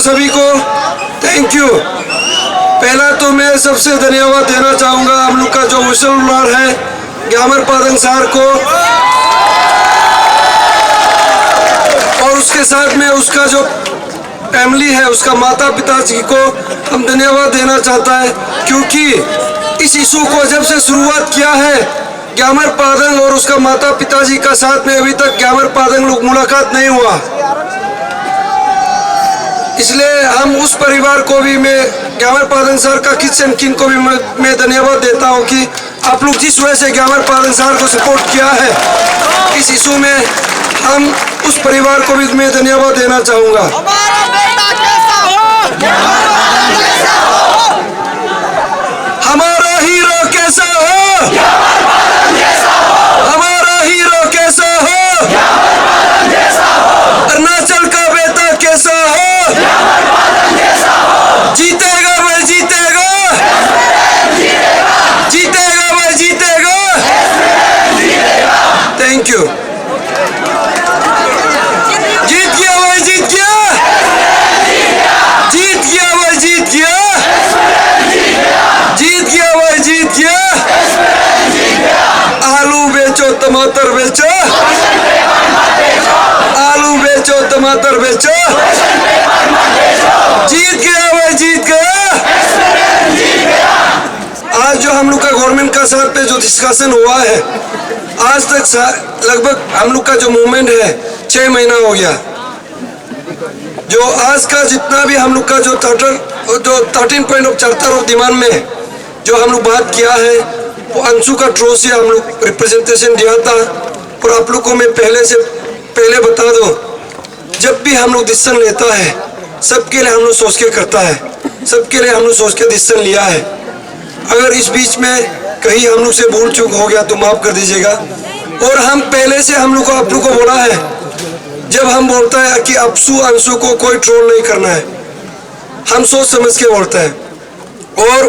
सभी को thank you. पहला तो मैं सबसे धन्यवाद देना चाहूँगा हम लोग का जो विशल ब्लॉगर है ग्यामर पादंग सर को, और उसके साथ में उसका जो फैमिली है, उसका माता पिता जी को हम धन्यवाद देना चाहता है, क्योंकि इस इशू को जब से शुरुआत किया है ग्यामर पादंग और उसका माता पिताजी का साथ में अभी तक ग्यामर पादंग लोग मुलाकात नहीं हुआ। इसलिए हम उस परिवार को भी, मैं ग्यामर पादंग सर का किस एंड किन को भी मैं धन्यवाद देता हूं कि आप लोग जिस वजह से ग्यामर पादंग सर को सपोर्ट किया है इस इशू में, हम उस परिवार को भी मैं धन्यवाद देना चाहूँगा। हमारा हीरो कैसा हो, हमारा हीरो कैसा हो, अरुणाचल का बेटा कैसा हो, जीतेगा भाई जीतेगा, जीतेगा भाई जीतेगा। Thank you. जीत गया भाई जीत गया, जीत गया भाई जीत गया, जीत गया भाई जीत गया। आलू बेचो टमाटर बेचो, आलू बेचो टमाटर बेचो, जीत गया भाई जीत गया। आज जो हम लोग का गवर्नमेंट का साथ पे जो डिस्कशन हुआ है, आज तक लगभग हम लोग का जो मूवमेंट है 6 महीना हो गया। जो आज का जितना भी हम लोग का जो 13 point of charter of demand में जो हम लोग बात किया है, वो अंशु का थ्रू से हम लोग रिप्रेजेंटेशन दिया था। और आप लोग को मैं पहले बता दूं, जब भी हम लोग डिसीजन लेता है सबके लिए हम लोग सोच के करता है, सबके लिए हम लोग सोच के डिसीजन लिया है। अगर इस बीच में कहीं हम लोग से भूल चूक हो गया तो माफ कर दीजिएगा। और हम पहले से हम लोग को आप लोग को बोला है, जब हम बोलता है कि अंशु को कोई ट्रोल नहीं करना है, हम सोच समझ के बोलते हैं। और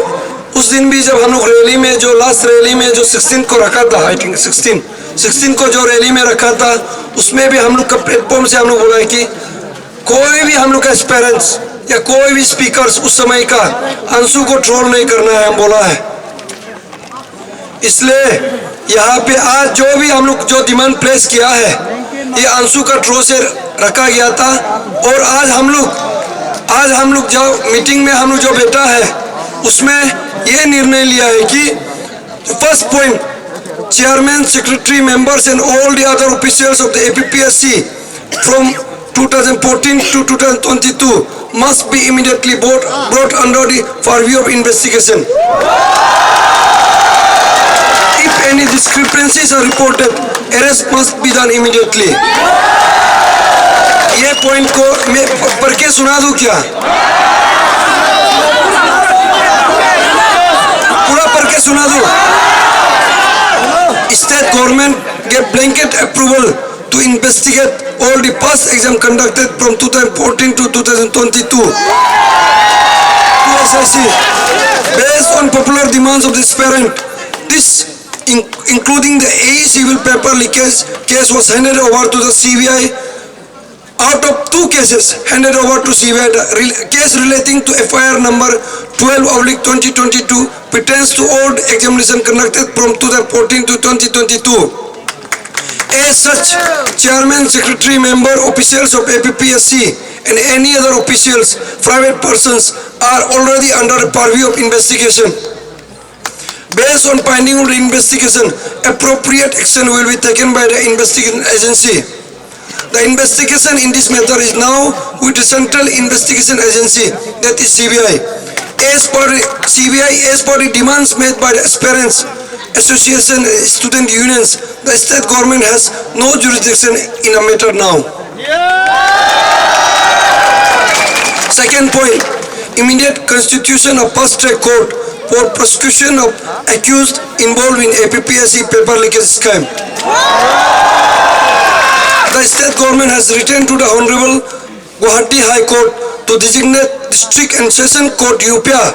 उस दिन भी जब हम लोग रैली में, जो लास्ट रैली में जो 16 को रखा था, आई थिंक 16 को जो रैली में रखा था, उसमें भी हम लोग का प्लेटफॉर्म से हम लोग बोला है कि कोई भी हम लोग का एस्पेरेंट्स या कोई भी स्पीकर्स उस समय का अंशु को ट्रोल नहीं करना है, हम बोला है। इसलिए यहाँ पे आज जो भी हम लोग जो डिमांड प्लेस किया है, ये अंशु का ट्रोल से रखा गया था। और आज हम लोग जो मीटिंग में हम लोग जो बैठा है, उसमें ये निर्णय लिया है कि first point, chairman, secretary, members and all the other officials of the APPSC from 2014 to 2022 must be immediately brought under the purview of investigation. If any discrepancies are reported, arrest must be done immediately. ये point को मैं पढ़ के सुना दूं क्या? पूरा पढ़ के सुना दूं? State government gave blanket approval to investigate all the past exam conducted from 2014 to 2022 to SIC based on popular demands of this parent. This including the AE civil paper leakage case was handed over to the CBI. Out of 2 cases handed over to CBI, the case relating to FIR number 12/2022 pertains to all examination conducted from 2014 to 2022. As such, chairman, secretary, member, officials of APPSC and any other officials, private persons are already under the purview of investigation. Based on finding of the investigation, appropriate action will be taken by the investigation agency. The investigation in this matter is now with the Central Investigation Agency, that is CBI. As per the demands made by the aspirants association and student unions, the state government has no jurisdiction in the matter now. Second point, immediate constitution of fast track court for prosecution of accused involved in APPSC paper leakage scam. The state government has written to the Honorable Guwahati High Court to designate District and Session Court UPA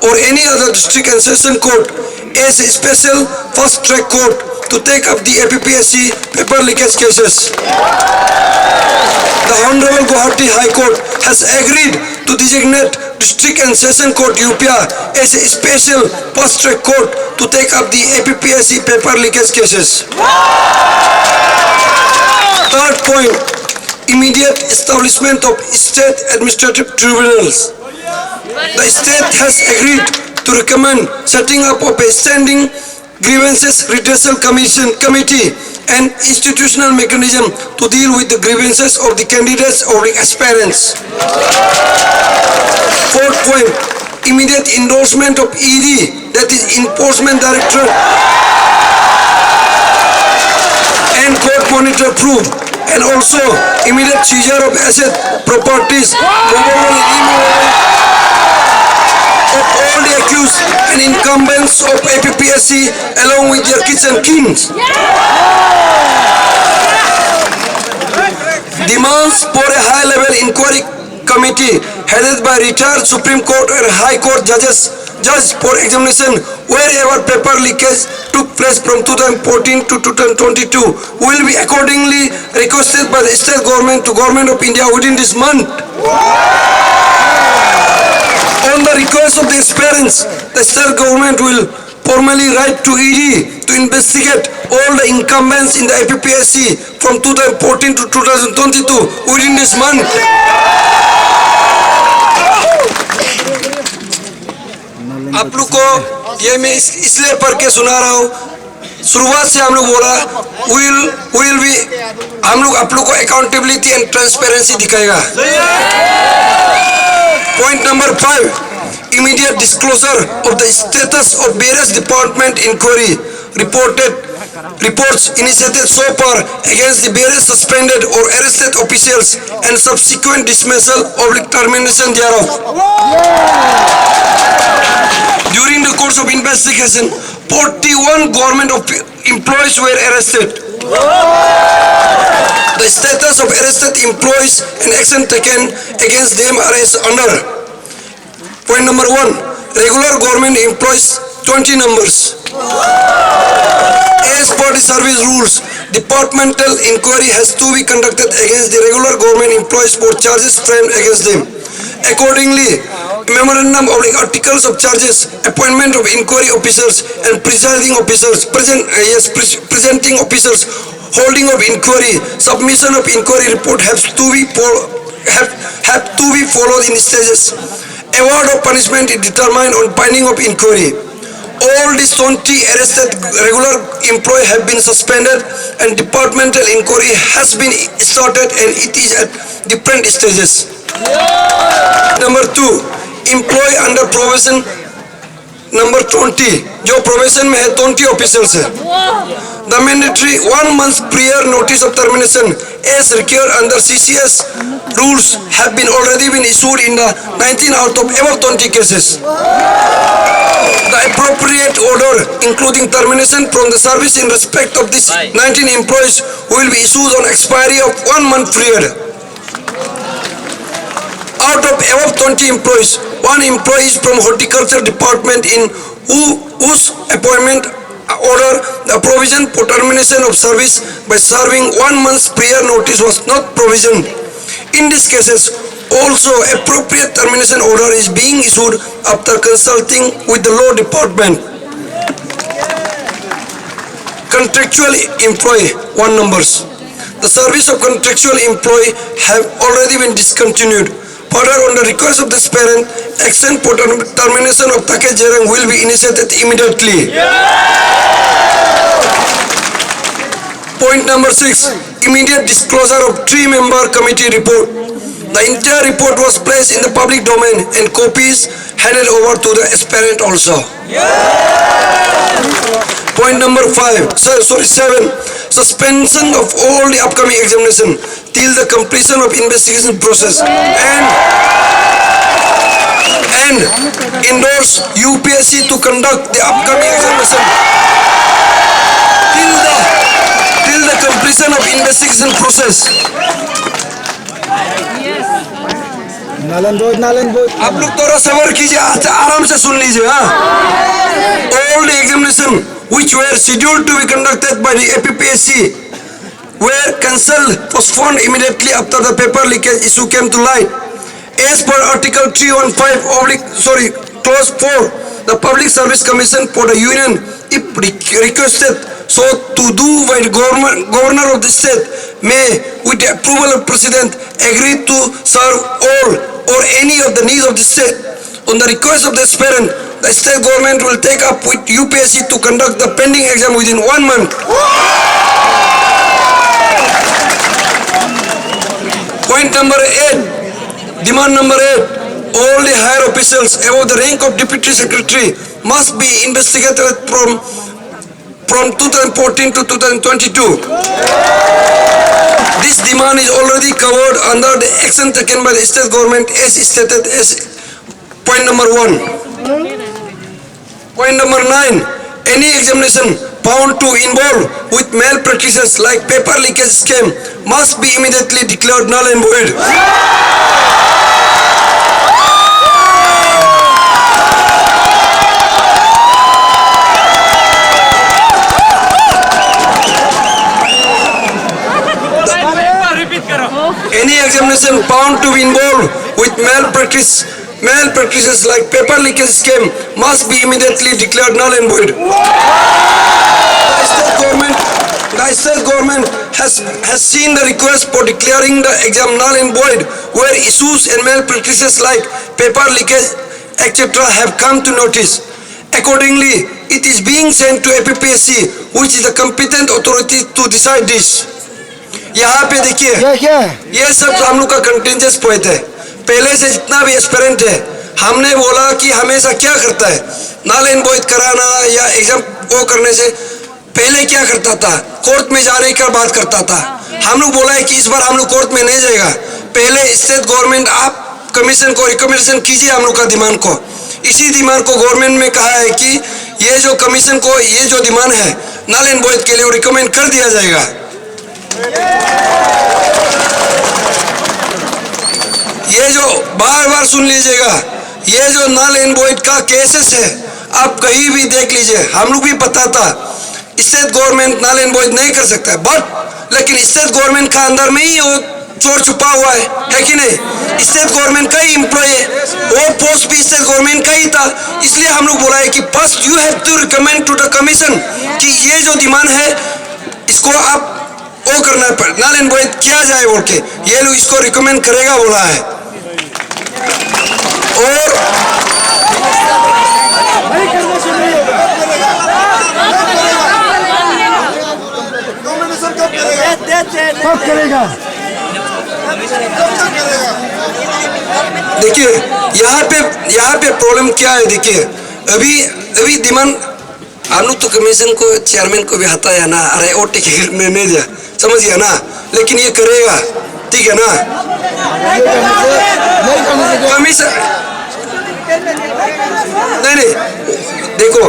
or any other District and Session Court as a special fast track court to take up the APPSC paper leakage cases. The Honorable Guwahati High Court has agreed to to designate District and Session Court UPA as a special fast-track court to take up the APPSC paper leakage cases. Third point, immediate establishment of state administrative tribunals. The state has agreed to recommend setting up of a standing grievances redressal committee and institutional mechanism to deal with the grievances of the candidates or the aspirants. Fourth point, immediate endorsement of ED, that is Enforcement Directorate, and court monitor proof, and also immediate seizure of asset, properties, movable, immovable, of all the accused and incumbents of APPSC along with their kids and kings. Demands for a high-level inquiry committee headed by retired Supreme Court and High Court judge for examination wherever paper leakage took place from 2014 to 2022 will be accordingly requested by the state government to Government of India within this month. On the request of the aspirants, the state government will formally write to ED to investigate all the incumbents in the APPSC from 2014 to 2022 within this month. आप लोग को ये मैं इसलिए पढ़ के सुना रहा हूँ, शुरुआत से हम लोग बोला हम लोग आप लोग को अकाउंटेबिलिटी एंड ट्रांसपेरेंसी दिखाएगा. Point number 5, immediate disclosure of the status of various department inquiry reports initiated so far against the various suspended or arrested officials and subsequent dismissal or termination thereof. During the course of investigation, 41 government employees were arrested. The status of arrested employees and action taken against them are as under. Point number 1, regular government employees 20 numbers. As per the service rules, departmental inquiry has to be conducted against the regular government employees for charges framed against them. Accordingly, memorandum of articles of charges, appointment of inquiry officers and presiding officers, presenting officers, holding of inquiry, submission of inquiry report have to be followed in stages. Award of punishment is determined on finding of inquiry. All these 20 arrested regular employees have been suspended and departmental inquiry has been started and it is at different stages. Number 2, employee under probation number 20, जो probation में है 20 officials है. The mandatory 1 month prior notice of termination as required under CCS rules have been already been issued in the 19 out of above 20 cases. The appropriate order including termination from the service in respect of these 19 employees will be issued on expiry of 1 month period. Out of above 20 employees, 1 employee is from horticulture department in whose appointment order the provision for termination of service by serving 1 month's prior notice was not provisioned. In these cases, also appropriate termination order is being issued after consulting with the law department. Contractual employee 1 numbers. The service of contractual employee have already been discontinued. Further, on the request of this parent, action for termination of package hearing will be initiated immediately. Point number 6, immediate disclosure of 3-member committee report. The entire report was placed in the public domain and copies handed over to the aspirant also. Point number 7, suspension of all the upcoming examination till the completion of investigation process and endorse UPSC to conduct the upcoming examination till the completion of investigation process. आप लोग थोड़ा सबर कीजिए, आराम से सुन लीजिए. All the examination which were scheduled to be conducted by the APPSC were cancelled, postponed immediately after the paper leakage issue came to light. As per Article 315 Clause 4, the Public Service Commission for the Union, if requested so to do by the governor of the state, may, with the approval of President, agree to serve all or any of the needs of the state. On the request of the aspirant, the state government will take up with UPSC to conduct the pending exam within 1 month. Point number 8. Demand number 8, all the higher officials above the rank of Deputy Secretary must be investigated from 2014 to 2022. This demand is already covered under the action taken by the state government as stated as point number 1. Point number 9, any examination found to involve with malpractices like paper leakage scam must be immediately declared null and void. Any examination found to be involved with malpractices like paper leakage scam must be immediately declared null and void. The state government has seen the request for declaring the exam null and void where issues and malpractices like paper leakage etc. have come to notice. Accordingly, it is being sent to APPSC, which is the competent authority to decide this. यहाँ पे देखिए ये सब हम लोग का कंटिजेंस point है. पहले से जितना भी एस्पिरेंट है हमने बोला कि हमेशा क्या करता है नल एंड वॉइड कराना या एग्जाम वो करने से पहले क्या करता था, कोर्ट में जाने का बात करता था. हम लोग बोला है कि इस बार हम लोग कोर्ट में नहीं जाएगा. पहले स्टेट गवर्नमेंट आप कमीशन को रिकमेंडेशन कीजिए हम लोग का डिमांड को. इसी डिमांड को गवर्नमेंट में कहा है कि ये जो कमीशन को ये जो डिमांड है नल एंड वॉइड के लिए वो रिकमेंड कर दिया जाएगा. ये जो बार बार सुन लीजिएगा, ये जो नल एंड वॉइड का केसेस है आप कहीं भी देख लीजिए. हम लोग भी पता था state government null and void नहीं कर सकता है, बट लेकिन स्टेट गवर्नमेंट का अंदर में ही वो चोर छुपा हुआ है कि नहीं. स्टेट गवर्नमेंट का ही एम्प्लॉय है, वो पोस्ट भी स्टेट गवर्नमेंट का ही था. इसलिए हम लोग बोला है कि first you have to recommend to the commission कि ये जो डिमांड है इसको आप वो करना पड़े नल एंड वॉइड किया जाए बोल के. ये लोग इसको रिकमेंड करेगा बोला है. और कब करेगा? देखिए यहाँ पे प्रॉब्लम क्या है. देखिए अभी डिमांड हम लोग तो कमीशन को चेयरमैन को भी हटाया ना, अरे और टिकट नहीं दिया समझ गया ना, लेकिन ये करेगा ठीक है ना. कमीशन नहीं देखो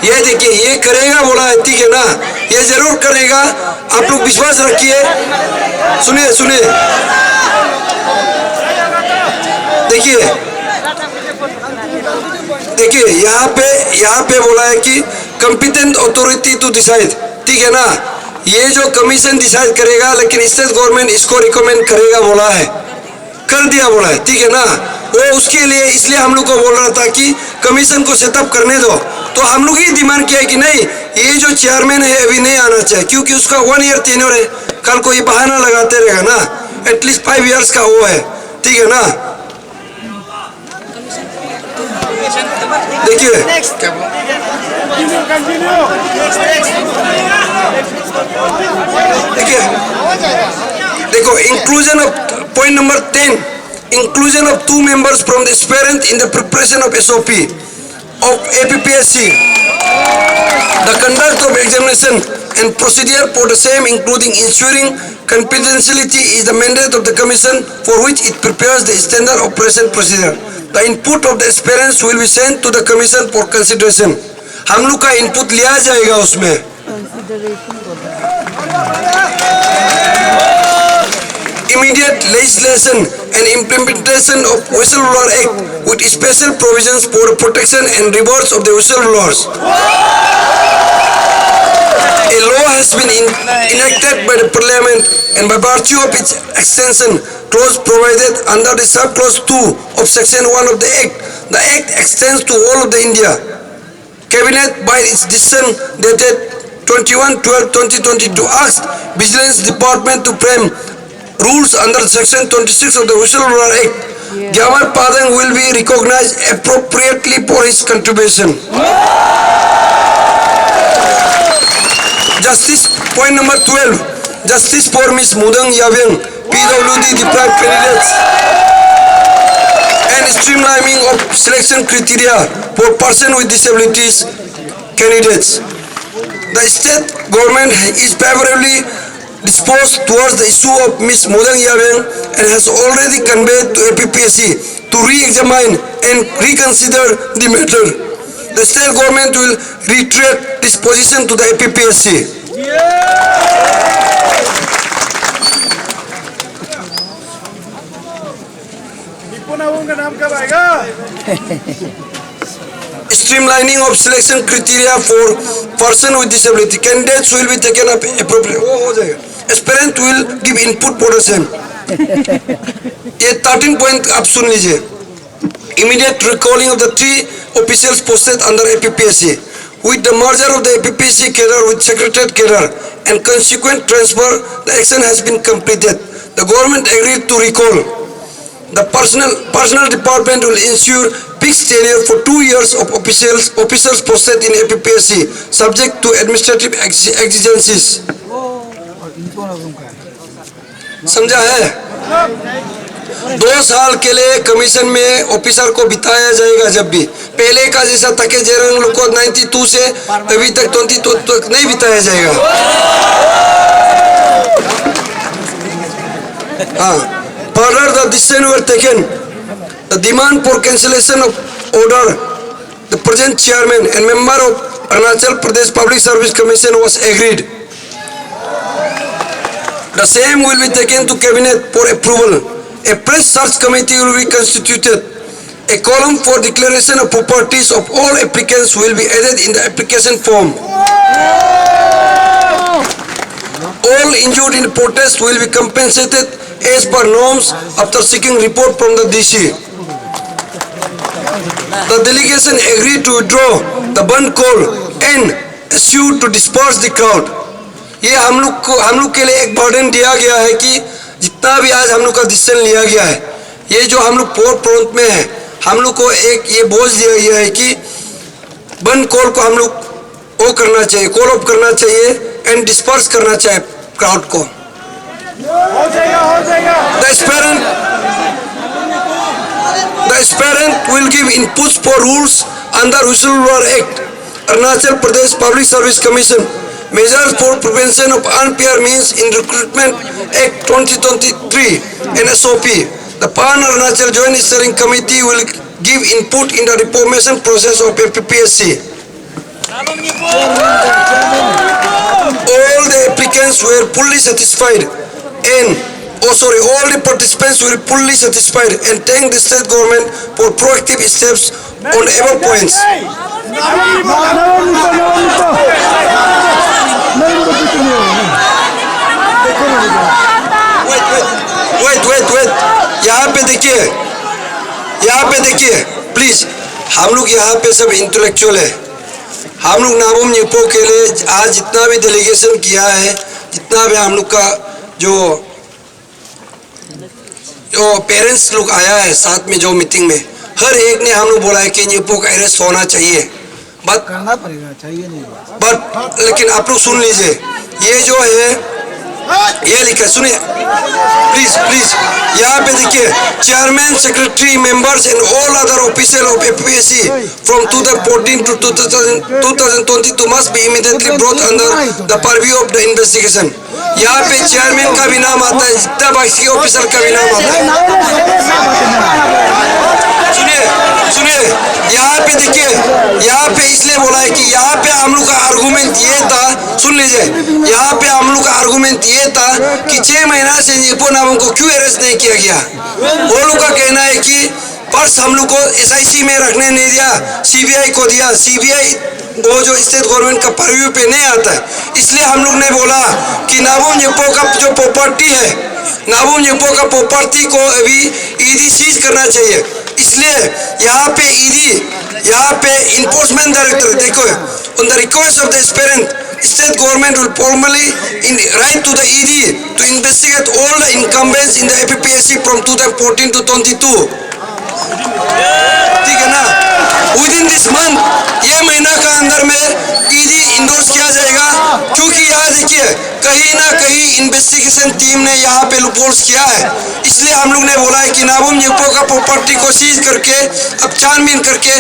ये देखिए ये करेगा बोला है ठीक है ना, ये जरूर करेगा. आप लोग विश्वास रखिए. सुनिए देखिए यहाँ पे बोला है कि कंपिटेंट अथॉरिटी टू डिसाइड ठीक है ना. ये जो कमीशन डिसाइड करेगा लेकिन स्टेट गवर्नमेंट इसको रिकमेंड करेगा बोला है, कर दिया बोला है ठीक है ना. वो उसके लिए इसलिए हम लोग को बोल रहा था कि कमीशन को सेटअप करने दो. तो हम लोग ही डिमांड किया कि नहीं ये जो चेयरमैन है अभी नहीं आना चाहिए क्योंकि उसका 1 ईयर टेन्योर है. कल को ये बहाना लगाते रहेगा ना, एटलीस्ट 5 इयर्स का वो है ठीक है ना. देखिए देखो inclusion of point number 10, inclusion of 2 members from the aspirant in the preparation of SOP of APPSC, the conduct of examination and procedure for the same including ensuring confidentiality is the mandate of the commission for which it prepares the standard operation procedure. The input of the aspirants will be sent to the commission for consideration. हम लोग का input लिया जाएगा उसमें. Immediate legislation and implementation of Whistleblower Act with special provisions for the protection and rewards of the whistleblowers. A law has been enacted by the Parliament and by virtue of its extension clause provided under the sub-clause 2 of Section 1 of the Act extends to all of the India. Cabinet by its decision dated 21/12/2022 asked Vigilance Department to frame rules under Section 26 of the Whistleblower Act. Gyamar Padang will be recognized appropriately for his contribution. Justice point number 12. Justice for Ms. Mudang Yabeng, PWD deprived candidates, and streamlining of selection criteria for persons with disabilities candidates. The state government is favorably disposed towards the issue of Ms. Mudang Yabeng and has already conveyed to APPSC to re-examine and reconsider the matter. The state government will reiterate this position to the APPSC. का नाम कब आएगा? Streamlining of selection criteria for person with disability. Candidates will be taken up appropriately. Aspirant will give input for the same. ये 13 point आप सुन लीजिए. Immediate recalling of the 3 officials posted under APPSC. With the merger of the APPSC cadre with Secretariat cadre and consequent transfer, the action has been completed. The government agreed to recall. The personnel department will ensure fixed tenure for 2 years of officers posted in APPSC, subject to administrative exigencies. समझा है? 2 साल के लिए commission में officer को बिताया जाएगा. जब भी पहले का जैसा तके जेरंग लोग को 92 से अभी तक 22 तक नहीं बिताया जाएगा. हाँ. Further, the decision were taken. The demand for cancellation of order, the present chairman and member of Arunachal Pradesh Public Service Commission was agreed. The same will be taken to cabinet for approval. A press search committee will be constituted. A column for declaration of properties of all applicants will be added in the application form. All injured in protest will be compensated as per norms after seeking report from the DC. The delegation agreed to withdraw the band call and assured to disperse the crowd. ये हम लोग के लिए एक burden दिया गया है कि जितना भी आज हम लोग का डिसीजन लिया गया है, ये जो हम लोग पोर्ट प्रांत में है, हम लोग को एक ये बोझ दिया गया है कि बंद कॉल को हम लोग वो करना चाहिए, कॉल ऑफ करना चाहिए एंड डिस्पर्स करना चाहिए क्राउड को. The aspirant will give inputs for rules under Whistleblower Act, Arunachal Pradesh Public Service Commission, measures for prevention of unfair means in recruitment Act 2023 and SOP. The PAN Arunachal Joint Steering Committee will give input in the reformation process of APPSC. All the applicants were fully satisfied and all the participants were fully satisfied and thank the state government for proactive steps on above points. Wait. यहाँ पे देखिए, please. हम लोग यहाँ पे सब intellectual है. हम लोग नाबम निपो के लिए आज जितना भी डेलीगेशन किया है, जितना भी हम लोग का जो पेरेंट्स लोग आया है साथ में जो मीटिंग में, हर एक ने हम लोग बोला है कि निपो का अरेस्ट होना चाहिए. बट करना पड़ेगा, चाहिए नहीं. बट लेकिन आप लोग सुन लीजिए, ये जो है ये लिखा, सुनिए प्लीज. यहाँ पे देखिए, chairman, secretary, members and all other official of APPSC from 2014 to 2022 must be immediately brought under the purview of the investigation. यहाँ पे चेयरमैन का भी नाम आता है, जितना बाकी ऑफिसर का भी नाम आता है. सुनिए, यहाँ पे देखिए, यहाँ पे इसलिए बोला है कि यहाँ पे हम लोग का आर्गुमेंट ये था, सुन लीजिए, यहाँ पे हम लोग का आर्गुमेंट ये था कि 6 महीना से निपो नामों को क्यों अरेस्ट नहीं किया गया. वो लोग का कहना है कि पर्स हम लोग को SIC में रखने नहीं दिया, CBI को दिया. CBI वो जो स्टेट गवर्नमेंट का परव्यू पे नहीं आता है। इसलिए हम लोग ने बोला कि नाबम येपो का जो प्रॉपर्टी है, नाबम येपो का प्रॉपर्टी को अभी ईडी सीज करना चाहिए। इसलिए यहाँ पे ईडी, यहाँ पे इन्फोर्समेंट डायरेक्टर, देखो on the request of the aspirant, state government will formally write to the ED to investigate all the incumbents in the APPSC from 2014 to 22। ठीक है ना? Within this month, ये महीना का अंदर में ED इंडोर्स किया जाएगा, क्योंकि यहाँ देखिए कहीं ना कहीं इन्वेस्टिगेशन टीम ने यहाँ पे लूपहोल्स किया है। इसलिए हम लोग ने बोला है कि नाबम येपो का प्रॉपर्टी को सीज करके अब छानबीन करके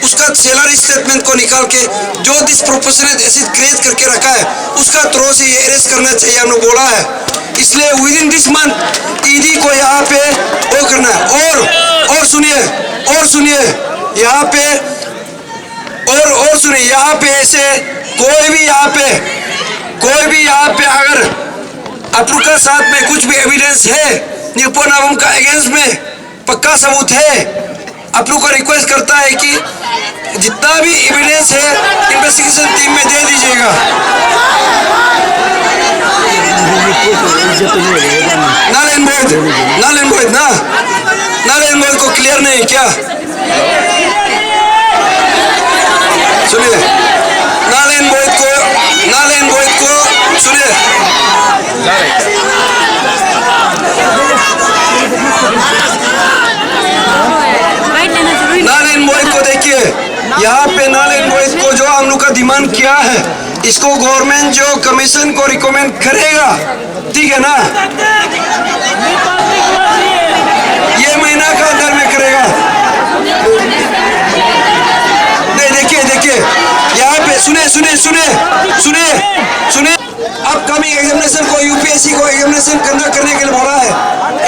उसका सैलरी स्टेटमेंट को निकाल के जो डिस्प्रोपोर्शनेट एसिड क्रिएट करके रखा है उसका थ्रो से ये अरेस्ट करना चाहिए, हम लोग बोला है। इसलिए with in this month ED को यहाँ पे वो करना है। और सुनिए यहाँ पे और सुनिए, यहाँ पे ऐसे कोई भी यहाँ पे अगर आप लोग का साथ में कुछ भी एविडेंस है येपो नाबम का अगेंस्ट में, पक्का सबूत है, आप लोग को रिक्वेस्ट करता है कि जितना भी एविडेंस है इन्वेस्टिगेशन टीम में दे दीजिएगा। नारायण बोध को क्लियर नहीं क्या? सुनिए, नारायण बोध को सुनिए, नारायण बोध को देखिए, यहाँ पे नारायण बोध को जो हम लोग का डिमांड किया है, इसको गवर्नमेंट जो कमीशन को रिकमेंड करेगा, ठीक है ना, ये महीना का अंदर में करेगा। नहीं देखिए यहाँ पे सुने अपकमिंग एग्जामिनेशन को, यूपीएससी को एग्जामिनेशन कंडक्ट करने के लिए बोला है।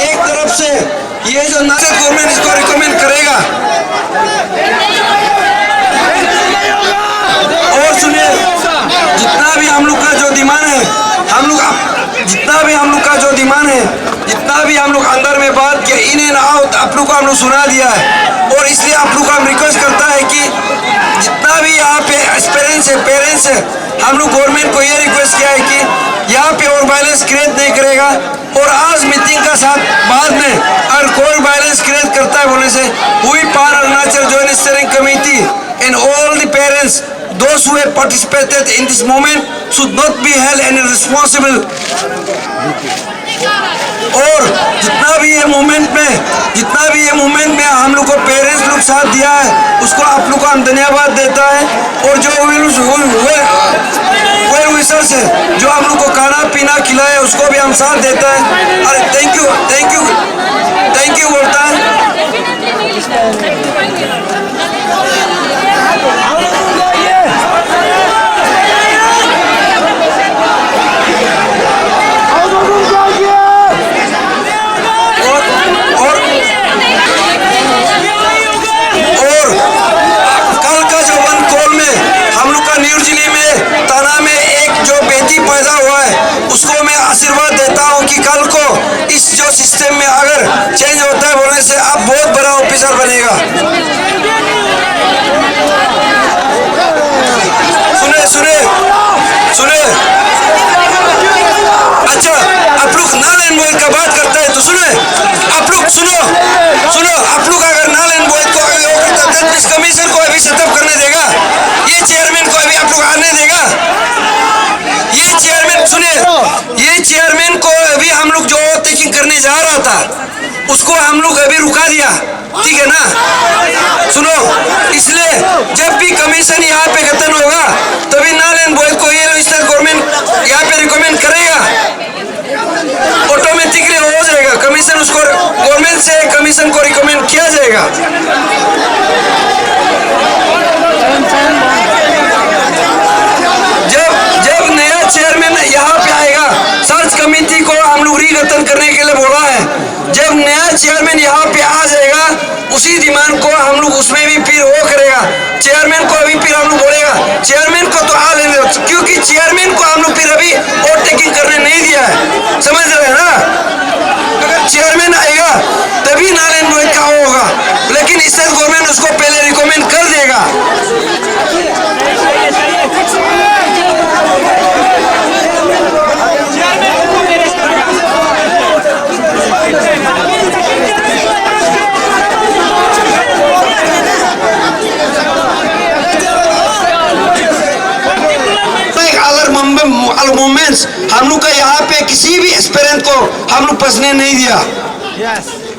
एक तरफ से ये जो नासिक गवर्नमेंट इसको रिकमेंड करेगा, और सुनिए जितना भी हम लोग का जो डिमांड है, जितना भी हम लोग अंदर में बात किया, इन एंड आउट आप लोग को हम लोग सुना दिया है। और इसलिए आप लोग को हम रिक्वेस्ट करता है कि जितना भी यहाँ पे पेरेंट्स है, हम लोग गवर्नमेंट को ये रिक्वेस्ट किया है कि यहाँ पे और वायलेंस क्रिएट नहीं करेगा। और आज मीटिंग का साथ बाद में अगर कोई वायलेंस क्रिएट करता है बोलने से, we pan Arunachal joint steering committee and all the parents those who have participated in this movement should not be held any responsible। और जितना भी ये मूवमेंट में हम लोग को पेरेंट्स लोग साथ दिया है, उसको आप लोग को हम धन्यवाद देता है। और जो वेल विशर्स है जो हम लोग को खाना पीना खिलाए, उसको भी हम साथ देता है। अरे थैंक यू बोलता है। पैदा हुआ है, उसको मैं आशीर्वाद देता हूं कि कल को इस जो सिस्टम में अगर चेंज होता है बोलने से आप बहुत बड़ा ऑफिसर बनेगा। सुने अच्छा, आप लोग नारायण बोध का बात करते हैं तो सुने, आप लोग सुनो आप लोग अगर नारायण बोध को इस कमीशन को अभी सेटअप करने देगा, ये चेयरमैन को अभी आप लोग आने देगा, ये चेयरमैन को अभी हम लोग जो टेकिंग करने जा रहा था उसको हम लोग अभी रुका दिया, ठीक है ना? सुनो, इसलिए जब भी कमीशन यहाँ पे खत्म होगा तभी नारायण बोध को ये स्टेट गवर्नमेंट यहाँ पे रिकमेंड करेगा, ऑटोमेटिकली हो जाएगा कमीशन, उसको गवर्नमेंट से कमीशन को रिकमेंड किया जाएगा। जब नया चेयरमैन यहाँ पे आएगा, सर्च कमेटी को हम लोग रीगठन करने के लिए बोला है, जब नया चेयरमैन यहाँ पे आ जाएगा उसी डिमांड को हम लोग उसमें भी फिर वो करेगा, चेयरमैन को अभी फिर हम लोग बोलेगा चेयरमैन को तो आ लेने दो, क्योंकि चेयरमैन को हम लोग फिर अभी ओवरटेकिंग करने नहीं दिया है, समझ रहे हैं ना? अगर चेयरमैन आएगा तभी नारायण बोध का होगा, लेकिन स्टेट गवर्नमेंट उसको पहले रिकमेंड कर देगा। परफॉर्मेंस हम लोग का यहाँ पे किसी भी एस्पिरेंट को हम लोग पसंद नहीं दिया,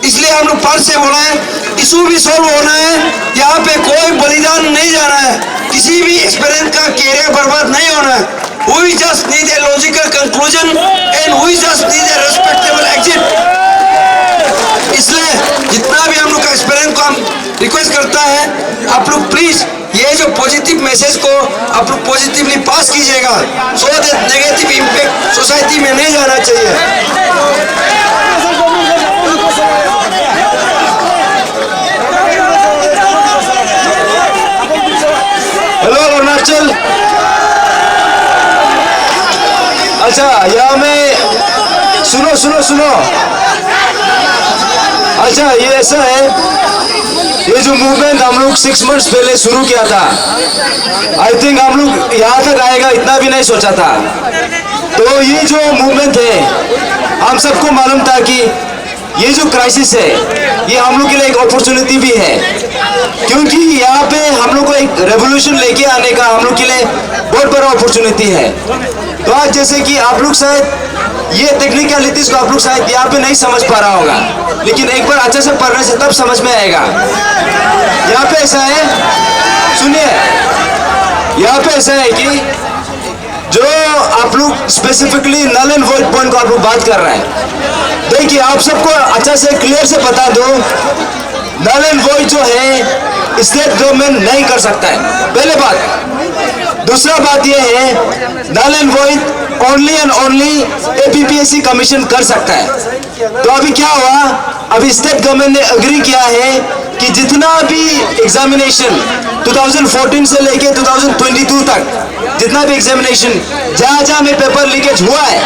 इसलिए हम लोग पर से बोला है इशू भी सॉल्व होना है, यहाँ पे कोई बलिदान नहीं जाना है, किसी भी एस्पिरेंट का कैरियर बर्बाद नहीं होना है। We just need a logical conclusion and we just need a respectable exit. इसलिए जितना भी हम लोग का एस्पिरेंट को हम रिक्वेस्ट करता है, आप लोग प्लीज ये जो पॉजिटिव मैसेज को आप लोग पॉजिटिवली पास कीजिएगा, so that negative impact society में नहीं जाना चाहिए। हेलो अरुणाचल, अच्छा यहाँ में सुनो सुनो सुनो, अच्छा ये ऐसा है, ये जो मूवमेंट हम लोग 6 months पहले शुरू किया था, आई थिंक हम लोग यहाँ तक आएगा इतना भी नहीं सोचा था। तो ये जो मूवमेंट है, हम सबको मालूम था कि ये जो क्राइसिस है ये हम लोग के लिए एक अपॉर्चुनिटी भी है, क्योंकि यहाँ पे हम लोग को एक रेवोल्यूशन लेके आने का हम लोग के लिए बहुत बड़ा अपॉर्चुनिटी है। तो आज जैसे कि आप लोग शायद ये टेक्निकलिटीज को आप लोग शायद यहाँ पे नहीं समझ पा रहा होगा, लेकिन एक बार अच्छे से पढ़ने से तब समझ में आएगा। यहाँ पे ऐसा है, सुनिए, यहाँ पे ऐसा है कि जो आप लोग specifically null and void point को आप लोग बात कर रहे हैं, देखिए आप सबको अच्छा से क्लियर से बता दो, नल एंड वॉइड जो है स्टेट गवर्नमेंट नहीं कर सकता है, पहले बात। दूसरा बात यह है, null and void only and only APPSC commission कर सकता है। तो अभी क्या हुआ, अभी स्टेट गवर्नमेंट ने एग्री किया है कि जितना भी एग्जामिनेशन 2014 से लेके 2022 तक जितना भी एग्जामिनेशन जहाँ जहाँ में पेपर लीकेज हुआ है,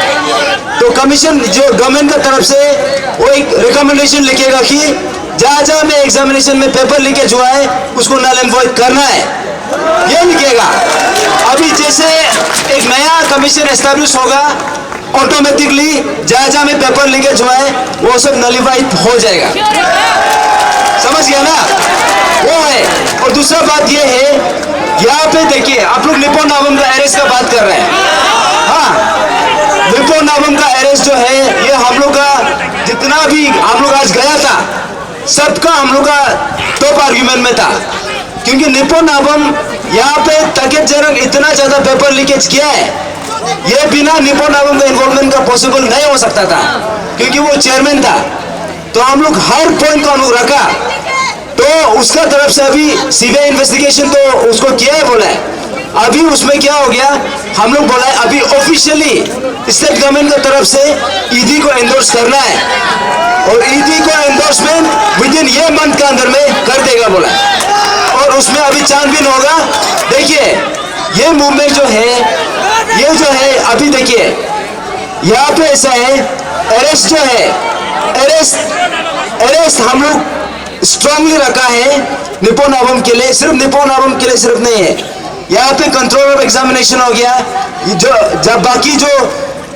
तो कमीशन जो गवर्नमेंट की तरफ से वो एक रिकमेंडेशन लिखेगा कि जहाँ जहाँ में एग्जामिनेशन में पेपर लीकेज हुआ है उसको नल एंड वॉइड करना है, ये लिखेगा। अभी जैसे एक नया कमीशन एस्टैब्लिश होगा, ऑटोमेटिकली जहाँ जहाँ में पेपर लीकेज हुआ है वो सब नलिफाइड हो जाएगा, समझ गया ना, वो है। और दूसरा बात ये है, यहाँ पे देखिए आप लोग निप्पॉन नावम का अरेस्ट का बात कर रहे हैं, हाँ, निप्पॉन नावम का अरेस्ट जो है ये हम लोग का जितना भी हम लोग आज गया था सबका हम लोग का टॉप आर्ग्यूमेंट में था, क्योंकि निप्पॉन नावम यहाँ पे तकदीरन इतना ज्यादा पेपर लीकेज किया है, ये बिना निप्पॉन नावम का इन्वॉल्वमेंट का पॉसिबल नहीं हो सकता था, क्योंकि वो चेयरमैन था। तो हम लोग हर पॉइंट को हम लोग रखा, तो उसका तरफ से अभी सीबीआई इन्वेस्टिगेशन तो उसको किया है बोला है, अभी उसमें क्या हो गया, हम लोग बोला है अभी ऑफिशियली स्टेट गवर्नमेंट की तरफ से ईडी को एंडोर्स करना है, और ईडी को एंडोर्समेंट विद इन ये मंथ के अंदर में कर देगा बोला है, और उसमें अभी छानबीन होगा। देखिए ये मूवमेंट जो है, ये जो है अभी देखिए यहाँ पे ऐसा है, अरेस्ट जो है, अरेस्ट हम लोग स्ट्रांगली रखा है निप्पॉन नावम के लिए, सिर्फ निप्पॉन नावम के लिए सिर्फ नहीं है, यहाँ पे कंट्रोल ऑफ एग्जामिनेशन हो गया, जो जब बाकी जो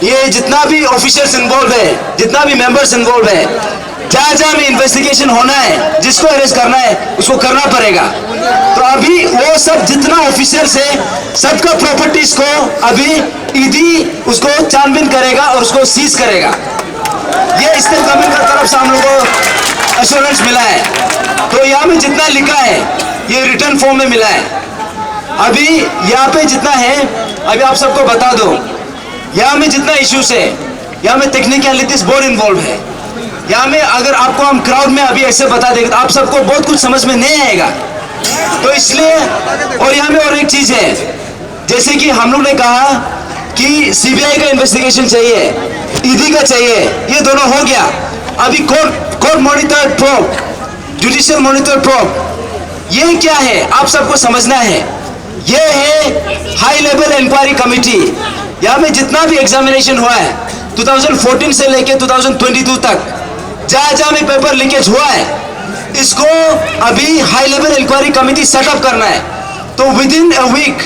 ये जितना भी ऑफिसर्स इन्वॉल्व है, जितना भी मेंबर्स इन्वॉल्व है, जहाँ जहाँ भी इन्वेस्टिगेशन होना है, जिसको अरेस्ट करना है उसको करना पड़ेगा। तो अभी वो सब जितना ऑफिसर्स है सबका प्रॉपर्टीज को अभी ईडी उसको छानबीन करेगा और उसको सीज करेगा, ये स्टेट गवर्नमेंट की तरफ से हम लोग को एश्योरेंस मिला है। तो यहाँ में जितना लिखा है ये रिटर्न फॉर्म में मिला है। अभी यहाँ पे जितना है अभी आप सबको बता दो, यहाँ में जितना इश्यूज है, यहाँ में टेक्निकलिटीज बहुत इन्वॉल्व है, यहाँ में अगर आपको हम क्राउड में अभी ऐसे बता देंगे तो आप सबको बहुत कुछ समझ में नहीं आएगा। तो इसलिए, और यहाँ में और एक चीज है, जैसे कि हम लोग ने कहा कि सीबीआई का इन्वेस्टिगेशन चाहिए, ईडी का चाहिए, ये दोनों हो गया। अभी court monitor probe, judicial monitor probe, ये क्या है आप सबको समझना है। ये है हाई लेवल इंक्वायरी कमेटी, यहाँ में जितना भी एग्जामिनेशन हुआ है 2014 से लेके 2022 तक, जहाँ जहाँ में पेपर लीकेज हुआ है, इसको अभी high level inquiry committee setup करना है। तो विद इन अ वीक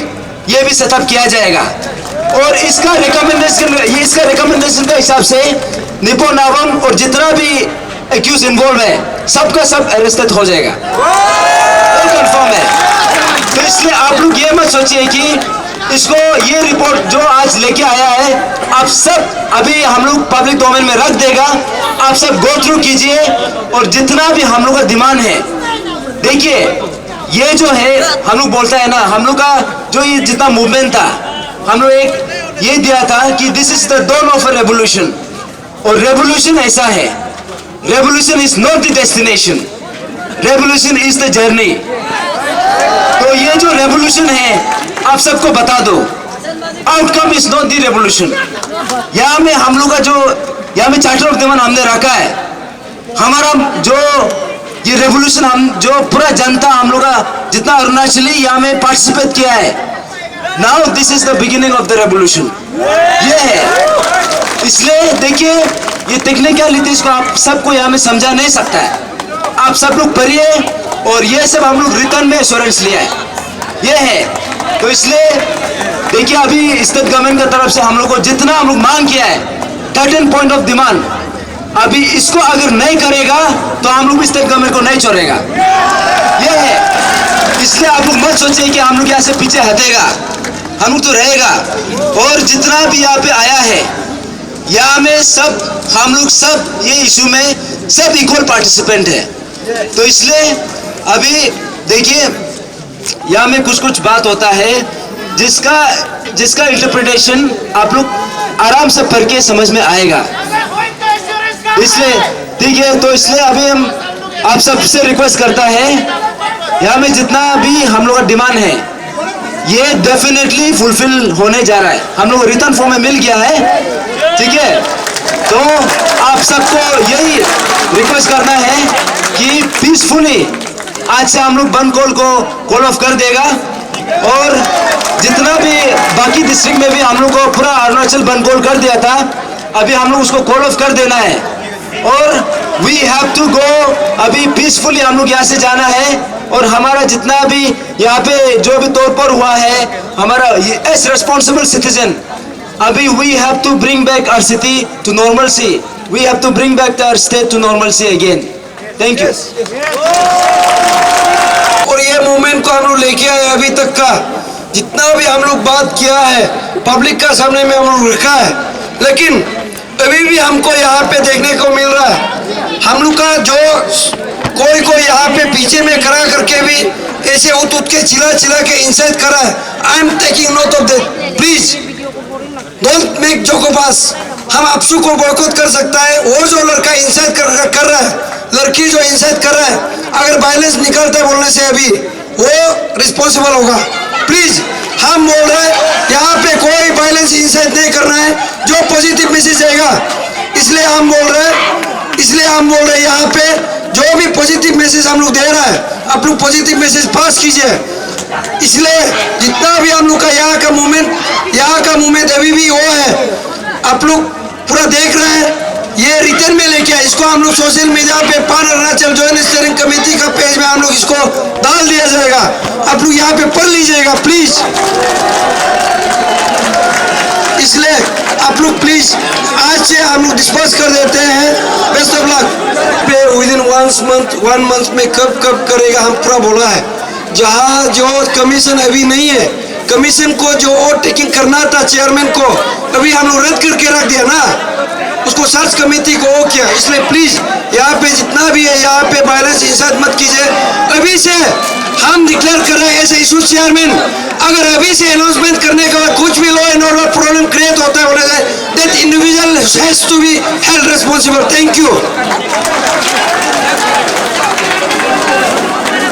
ये भी सेटअप किया जाएगा, और इसका रिकमेंडेशन के हिसाब से निप्पॉन नावम और जितना भी एक्यूज इन्वॉल्व है सबका सब अरेस्टेड हो जाएगा, कंफर्म है। तो इसलिए आप लोग ये मत सोचिए कि इसको ये रिपोर्ट जो आज लेके आया है, आप सब अभी हम लोग पब्लिक डोमेन में रख देगा, आप सब गो थ्रू कीजिए और जितना भी हम लोग का डिमांड है, देखिए ये जो है हम लोग बोलता है ना, हम लोग का जो ये जितना मूवमेंट था, हम लोग एक ये दिया था कि this is the dawn of a revolution, और रेवोल्यूशन ऐसा है, revolution is not the destination, revolution is the journey. तो ये जो रेवोल्यूशन है आप सबको बता दो, outcome is not the revolution. यहाँ में हम लोग का जो यहाँ में चार्टर ऑफ डिमांड हमने रखा है, हमारा जो ये रेवोल्यूशन, हम जो पूरा जनता हम लोग का जितना अरुणाचली यहाँ में पार्टिसिपेट किया है, now this is the beginning of the revolution, ये है। इसलिए देखिए ये टेक्निकलिटीज को आप सबको यहाँ में समझा नहीं सकता है, आप सब लोग पढ़िए, और ये सब हम लोग रिटर्न में एश्योरेंस लिया है, ये है। तो इसलिए देखिए अभी स्टेट गवर्नमेंट की तरफ से हम लोग को जितना हम लोग मांग किया है 13 पॉइंट ऑफ डिमांड, अभी इसको अगर नहीं करेगा तो हम लोग स्टेट गवर्नमेंट को नहीं छोड़ेगा, ये है। इसलिए आप लोग मत सोचिए कि हम लोग यहाँ से पीछे हटेगा, हम लोग तो रहेगा। और जितना भी यहाँ पे आया है, यहाँ में सब हम लोग सब ये इशू में सब इक्वल पार्टिसिपेंट है। तो इसलिए अभी देखिए यहाँ में कुछ कुछ बात होता है जिसका इंटरप्रिटेशन आप लोग आराम से पढ़ के समझ में आएगा, इसलिए ठीक है। तो इसलिए अभी हम आप सबसे रिक्वेस्ट करता है, यहाँ में जितना भी हम लोग का डिमांड है ये डेफिनेटली फुलफिल होने जा रहा है, हम लोग रिटर्न फॉर्म में मिल गया है, ठीक है। तो आप सबको यही रिक्वेस्ट करना है कि पीसफुली आज से हम लोग बंद कॉल को कॉल ऑफ कर देगा, और जितना भी बाकी डिस्ट्रिक्ट में भी हम लोग को पूरा अरुणाचल बंद कॉल कर दिया था, अभी हम लोग उसको कॉल ऑफ कर देना है, और वी हैव टू गो, अभी पीसफुली हम लोग यहाँ से जाना है। और हमारा जितना भी यहाँ पे जो भी तौर पर हुआ है, हमारा एज रेस्पॉन्सिबल सिटीजन, अभी we have to bring back our city to normalcy, we have to bring back our state to normalcy again. Thank you. और ये मूवमेंट को हम लोग लेके आए, अभी तक का जितना भी हम लोग बात किया है पब्लिक का सामने में हम लोग रखा है, लेकिन अभी भी हमको यहाँ पे देखने को मिल रहा है, हम लोग का जो कोई यहाँ पे पीछे में खड़ा करके भी ऐसे उठ के चिल्ला के इंसल्ट करा है। I am taking note of that, please don't make जोकोबास। हम आपसू को बॉयकॉट कर सकता है, वो जो लड़का इंसल्ट कर रहा है, लड़की जो इंसल्ट कर रहा है, अगर वायलेंस निकलता है बोलने से अभी वो रिस्पॉन्सिबल होगा। प्लीज हम बोल रहे हैं यहाँ पे कोई वायलेंस इंसल्ट नहीं करना है, जो पॉजिटिव मैसेज आएगा, इसलिए हम बोल रहे हैं यहाँ पे जो भी पॉजिटिव मैसेज हम लोग दे रहा है, आप लोग पॉजिटिव मैसेज पास कीजिए। इसलिए जितना भी हम लोग का यहाँ का मूवमेंट अभी भी वो है, आप लोग पूरा देख रहे हैं, ये रिटर्न में लेके आए, इसको हम लोग सोशल मीडिया पे पान अरुणाचल जॉइंट स्टीयरिंग कमेटी का पेज में हम लोग इसको डाल दिया जाएगा, आप लोग यहाँ पे पढ़ लीजिएगा प्लीज। इसलिए आप लोग प्लीज आज से हम लोग डिस्पर्स कर देते हैं। Best of luck. पे विदिन 1 मंथ में कब करेगा हम पूरा बोला है। जहाँ जो कमीशन अभी नहीं है, कमीशन को जो और टेकिंग करना था चेयरमैन को, अभी हम लोग रद्द करके रख दिया ना, उसको सर्च कमेटी को वो किया। इसलिए प्लीज यहाँ पे जितना भी है यहाँ पे वायलेंस इंसल्ट मत कीजिए। अभी से हम डिक्लेयर कर रहे हैं एज इशू चेयरमैन, अगर अभी से अनाउंसमेंट करने के बाद कुछ भी law and order problem create होता है, that individual has to be held responsible. Thank you.